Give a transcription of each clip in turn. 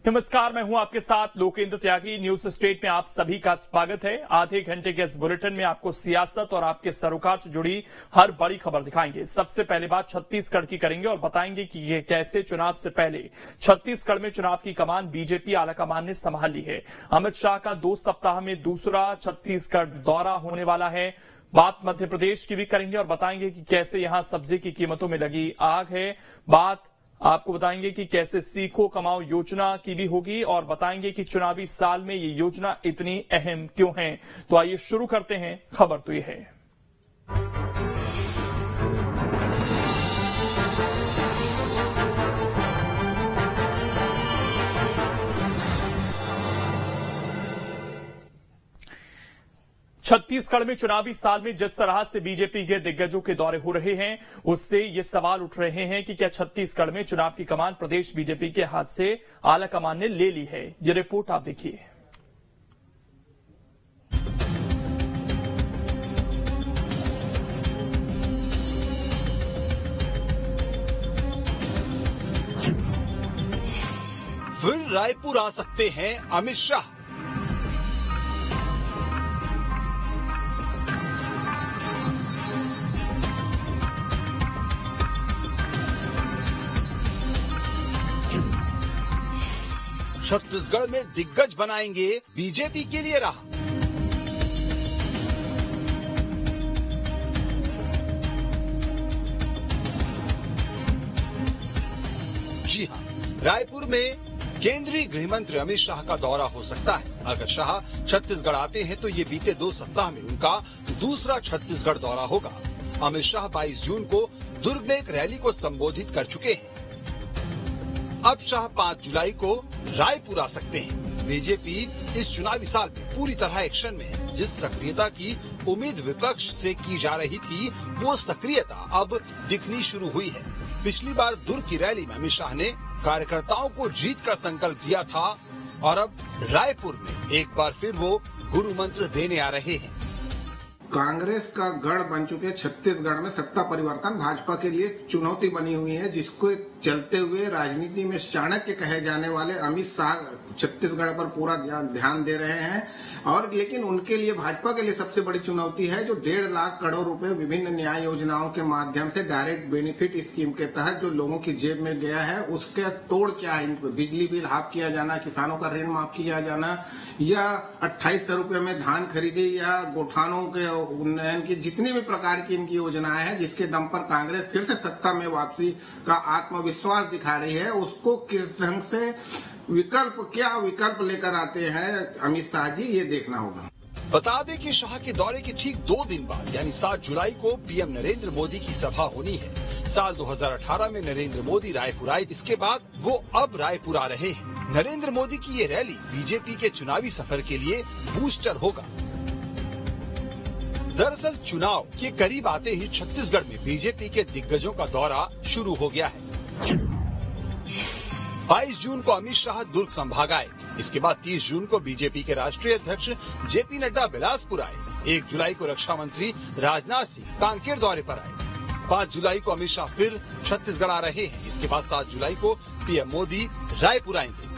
नमस्कार, मैं हूं आपके साथ लोकेंद्र त्यागी। न्यूज स्टेट में आप सभी का स्वागत है। आधे घंटे के इस बुलेटिन में आपको सियासत और आपके सरोकार से जुड़ी हर बड़ी खबर दिखाएंगे। सबसे पहले बात छत्तीसगढ़ की करेंगे और बताएंगे कि ये कैसे चुनाव से पहले छत्तीसगढ़ में चुनाव की कमान बीजेपी आलाकमान ने संभाल ली है। अमित शाह का 2 सप्ताह में दूसरा छत्तीसगढ़ दौरा होने वाला है। बात मध्य प्रदेश की भी करेंगे और बताएंगे कि कैसे यहां सब्जी की कीमतों में लगी आग है। बात आपको बताएंगे कि कैसे सीखो कमाओ योजना की भी होगी और बताएंगे कि चुनावी साल में ये योजना इतनी अहम क्यों है। तो आइए शुरू करते हैं। खबर तो ये है। छत्तीसगढ़ में चुनावी साल में जिस तरह से बीजेपी के दिग्गजों के दौरे हो रहे हैं, उससे ये सवाल उठ रहे हैं कि क्या छत्तीसगढ़ में चुनाव की कमान प्रदेश बीजेपी के हाथ से आलाकमान ने ले ली है। ये रिपोर्ट आप देखिए। फिर रायपुर आ सकते हैं अमित शाह। छत्तीसगढ़ में दिग्गज बनाएंगे बीजेपी के लिए राह। जी हां, रायपुर में केंद्रीय गृह मंत्री अमित शाह का दौरा हो सकता है। अगर शाह छत्तीसगढ़ आते हैं तो ये बीते 2 सप्ताह में उनका दूसरा छत्तीसगढ़ दौरा होगा। अमित शाह 22 जून को दुर्ग में एक रैली को संबोधित कर चुके हैं। अब शाह 5 जुलाई को रायपुर आ सकते हैं। बीजेपी इस चुनावी साल में पूरी तरह एक्शन में है। जिस सक्रियता की उम्मीद विपक्ष से की जा रही थी, वो सक्रियता अब दिखनी शुरू हुई है। पिछली बार दुर्ग की रैली में अमित शाह ने कार्यकर्ताओं को जीत का संकल्प दिया था और अब रायपुर में एक बार फिर वो गुरु मंत्र देने आ रहे हैं। कांग्रेस का गढ़ बन चुके छत्तीसगढ़ में सत्ता परिवर्तन भाजपा के लिए चुनौती बनी हुई है, जिसको चलते हुए राजनीति में चाणक्य कहे जाने वाले अमित शाह छत्तीसगढ़ पर पूरा ध्यान दे रहे हैं। और लेकिन उनके लिए, भाजपा के लिए सबसे बड़ी चुनौती है जो 1.5 लाख करोड़ रुपए विभिन्न न्याय योजनाओं के माध्यम से डायरेक्ट बेनिफिट स्कीम के तहत जो लोगों की जेब में गया है, उसके तोड़ क्या है। बिजली बिल हाफ किया जाना, किसानों का ऋण माफ किया जाना, या 2800 रुपए में धान खरीदी, या गोठानों के उन्नयन की जितनी भी प्रकार की इनकी योजनाएं हैं, जिसके दम पर कांग्रेस फिर से सत्ता में वापसी का आत्मविश्वास दिखा रही है, उसको किस ढंग से क्या विकल्प लेकर आते हैं अमित शाह जी, ये देखना होगा। बता दें कि शाह के दौरे के ठीक 2 दिन बाद यानी 7 जुलाई को पीएम नरेंद्र मोदी की सभा होनी है। साल 2018 में नरेंद्र मोदी रायपुर आए, इसके बाद वो अब रायपुर आ रहे हैं। नरेंद्र मोदी की ये रैली बीजेपी के चुनावी सफर के लिए बूस्टर होगा। दरअसल चुनाव के करीब आते ही छत्तीसगढ़ में बीजेपी के दिग्गजों का दौरा शुरू हो गया है। 22 जून को अमित शाह दुर्ग संभाग आए। इसके बाद 30 जून को बीजेपी के राष्ट्रीय अध्यक्ष जेपी नड्डा बिलासपुर आए। 1 जुलाई को रक्षा मंत्री राजनाथ सिंह कांकेर दौरे पर आए। 5 जुलाई को अमित शाह फिर छत्तीसगढ़ आ रहे हैं। इसके बाद 7 जुलाई को पीएम मोदी रायपुर आएंगे।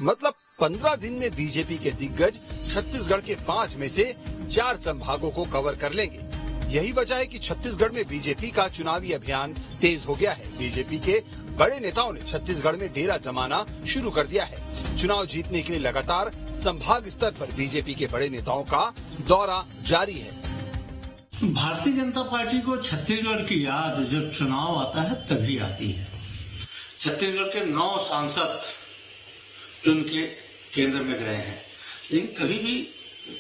मतलब 15 दिन में बीजेपी के दिग्गज छत्तीसगढ़ के 5 में से 4 संभागों को कवर कर लेंगे। यही वजह है कि छत्तीसगढ़ में बीजेपी का चुनावी अभियान तेज हो गया है। बीजेपी के बड़े नेताओं ने छत्तीसगढ़ में डेरा जमाना शुरू कर दिया है। चुनाव जीतने के लिए लगातार संभाग स्तर पर बीजेपी के बड़े नेताओं का दौरा जारी है। भारतीय जनता पार्टी को छत्तीसगढ़ की याद जब चुनाव आता है तभी आती है। छत्तीसगढ़ के 9 सांसद चुन के केंद्र में गए हैं, लेकिन कभी भी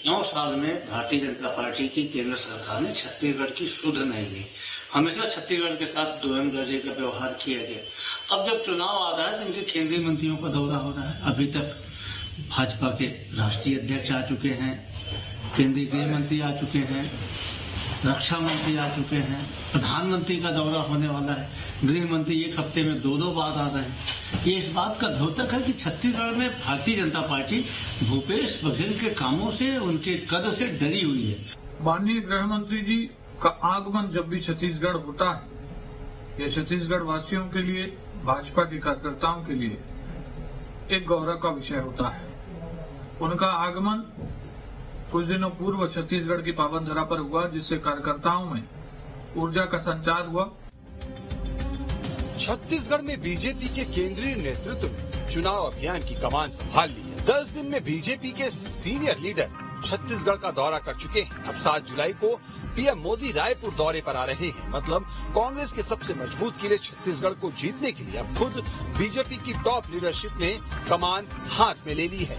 9 साल में भारतीय जनता पार्टी की केंद्र सरकार ने छत्तीसगढ़ की सुध नहीं ली। हमेशा छत्तीसगढ़ के साथ दोहम दर्जे का व्यवहार किया गया। अब जब चुनाव आ रहा है तो इनके केंद्रीय मंत्रियों का दौरा हो रहा है। अभी तक भाजपा के राष्ट्रीय अध्यक्ष आ चुके हैं, केंद्रीय गृह मंत्री आ चुके हैं, रक्षा मंत्री आ चुके हैं, प्रधानमंत्री का दौरा होने वाला है, गृह मंत्री 1 हफ्ते में 2 बार आ रहे हैं। ये इस बात का द्योतक है कि छत्तीसगढ़ में भारतीय जनता पार्टी भूपेश बघेल के कामों से, उनके कद से डरी हुई है। माननीय गृह मंत्री जी का आगमन जब भी छत्तीसगढ़ होता है, ये छत्तीसगढ़ वासियों के लिए, भाजपा के कार्यकर्ताओं के लिए एक गौरव का विषय होता है। उनका आगमन कुछ दिनों पूर्व छत्तीसगढ़ की पावन धरा पर हुआ, जिससे कार्यकर्ताओं में ऊर्जा का संचार हुआ। छत्तीसगढ़ में बीजेपी के केंद्रीय नेतृत्व ने चुनाव अभियान की कमान संभाल ली है। 10 दिन में बीजेपी के सीनियर लीडर छत्तीसगढ़ का दौरा कर चुके हैं। अब 7 जुलाई को पीएम मोदी रायपुर दौरे पर आ रहे हैं। मतलब कांग्रेस के सबसे मजबूत किले छत्तीसगढ़ को जीतने के लिए अब खुद बीजेपी की टॉप लीडरशिप ने कमान हाथ में ले ली है।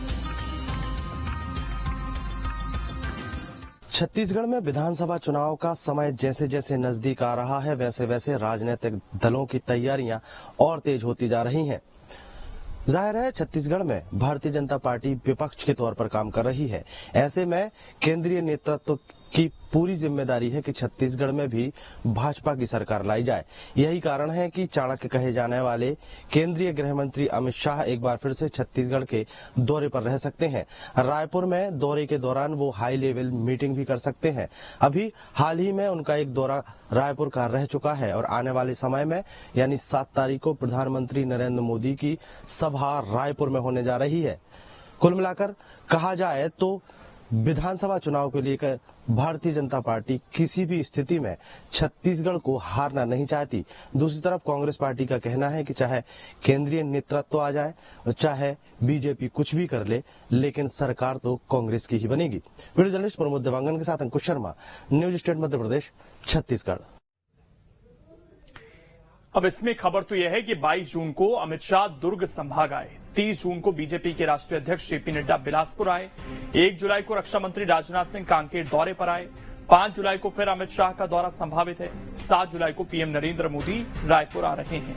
छत्तीसगढ़ में विधानसभा चुनाव का समय जैसे जैसे नजदीक आ रहा है, वैसे वैसे राजनीतिक दलों की तैयारियां और तेज होती जा रही हैं। जाहिर है छत्तीसगढ़ में भारतीय जनता पार्टी विपक्ष के तौर पर काम कर रही है। ऐसे में केंद्रीय नेतृत्व की पूरी जिम्मेदारी है कि छत्तीसगढ़ में भी भाजपा की सरकार लाई जाए। यही कारण है कि चाणक्य कहे जाने वाले केंद्रीय गृह मंत्री अमित शाह एक बार फिर से छत्तीसगढ़ के दौरे पर रह सकते हैं। रायपुर में दौरे के दौरान वो हाई लेवल मीटिंग भी कर सकते हैं। अभी हाल ही में उनका एक दौरा रायपुर का रह चुका है और आने वाले समय में यानी 7 तारीख को प्रधानमंत्री नरेंद्र मोदी की सभा रायपुर में होने जा रही है। कुल मिलाकर कहा जाए तो विधानसभा चुनाव को लेकर भारतीय जनता पार्टी किसी भी स्थिति में छत्तीसगढ़ को हारना नहीं चाहती। दूसरी तरफ कांग्रेस पार्टी का कहना है कि चाहे केंद्रीय नेतृत्व आ जाए, चाहे बीजेपी कुछ भी कर ले, लेकिन सरकार तो कांग्रेस की ही बनेगी। वीडियो जर्नलिस्ट प्रमोद देवांगन के साथ अंकुश शर्मा, न्यूज स्टेट मध्य प्रदेश, छत्तीसगढ़। अब इसमें खबर तो यह है कि 22 जून को अमित शाह दुर्ग संभाग आए, 30 जून को बीजेपी के राष्ट्रीय अध्यक्ष जेपी नड्डा बिलासपुर आए, 1 जुलाई को रक्षा मंत्री राजनाथ सिंह कांकेर दौरे पर आए, 5 जुलाई को फिर अमित शाह का दौरा संभावित है, 7 जुलाई को पीएम नरेंद्र मोदी रायपुर आ रहे हैं।